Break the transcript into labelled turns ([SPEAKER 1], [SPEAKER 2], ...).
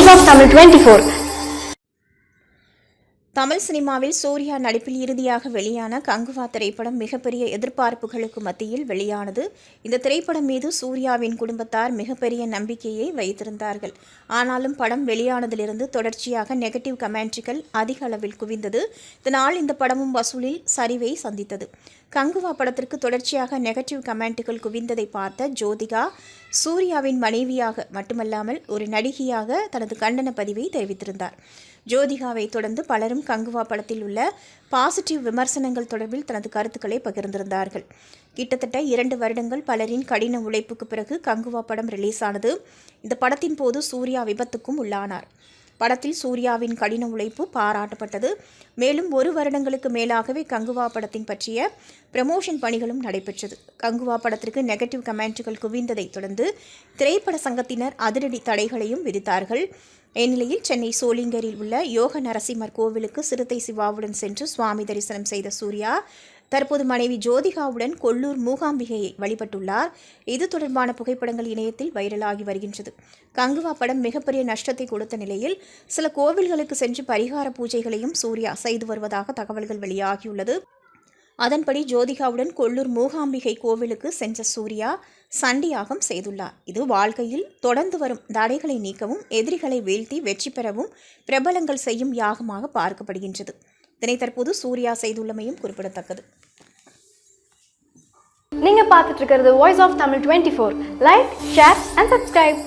[SPEAKER 1] Voice of Tamil 24.
[SPEAKER 2] Tamil சினிமாவில் சூர்யா நடிப்பில் இறுதியாக வெளியான கங்குவா திரைப்படம் மிகப்பெரிய எதிர்பார்ப்புகளுக்கு மத்தியில் வெளியானது. இந்த திரைப்படம் மீது சூர்யாவின் குடும்பத்தார் மிகப்பெரிய நம்பிக்கையை வைத்திருந்தார்கள். ஆனாலும் படம் வெளியானதிலிருந்து தொடர்ச்சியாக நெகட்டிவ் கமெண்ட்கள் அதிக அளவில் குவிந்தது. இதனால் இந்த படமும் வசூலில் சரிவை சந்தித்தது. கங்குவா படத்திற்கு தொடர்ச்சியாக நெகட்டிவ் கமெண்ட்கள் குவிந்ததை பார்த்த ஜோதிகா சூர்யாவின் மனைவியாக மட்டுமல்லாமல் ஒரு நடிகையாக தனது கண்டன பதிவை தெரிவித்திருந்தார். ஜோதிகாவை தொடர்ந்து பலரும் கங்குவா படத்தில் உள்ள பாசிட்டிவ் விமர்சனங்கள் தொடர்பில் தனது கருத்துக்களை பகிர்ந்திருந்தார்கள். கிட்டத்தட்ட 2 வருடங்கள் பலரின் கடின உழைப்புக்கு பிறகு கங்குவா படம் ரிலீஸ் ஆனது. இந்த படத்தின் போது சூர்யா விபத்துக்கும் உள்ளானார். படத்தில் சூர்யாவின் கடின உழைப்பு பாராட்டப்பட்டது. மேலும் 1 வருடங்களுக்கு மேலாகவே கங்குவா படத்தின் பற்றிய ப்ரமோஷன் பணிகளும் நடைபெற்றது. கங்குவா படத்திற்கு நெகட்டிவ் கமெண்ட்கள் குவிந்ததை தொடர்ந்து திரைப்பட சங்கத்தினர் அதிரடி தடைகளையும் விதித்தார்கள். இந்நிலையில் சென்னை சோளிங்கரில் உள்ள யோக நரசிம்மர் கோவிலுக்கு சிறுத்தை சிவாவுடன் சென்று சுவாமி தரிசனம் செய்த சூர்யா தற்போது மனைவி ஜோதிகாவுடன் கொல்லூர் மூகாம்பிகையை வழிபட்டுள்ளார். இது தொடர்பான புகைப்படங்கள் இணையத்தில் வைரலாகி வருகின்றது. கங்குவா படம் மிகப்பெரிய நஷ்டத்தை கொடுத்த நிலையில் சில கோவில்களுக்கு சென்று பரிகார பூஜைகளையும் சூர்யா செய்து வருவதாக தகவல்கள் வெளியாகியுள்ளது. அதன்படி ஜோதிகாவுடன் கொல்லூர் மூகாம்பிகை கோவிலுக்கு சென்ற சூர்யா சண்டியாகம் செய்துள்ளார். இது வாழ்க்கையில் தொடர்ந்து வரும் தடைகளை நீக்கவும் எதிரிகளை வீழ்த்தி வெற்றி பெறவும் பிரபலங்கள் செய்யும் யாகமாக பார்க்கப்படுகின்றது. இதனை தற்போது சூர்யா செய்துள்ளமையும் குறிப்பிடத்தக்கது.
[SPEAKER 1] நீங்க பார்த்துட்டு இருக்கிறது Voice of Tamil 24. Like, share and subscribe.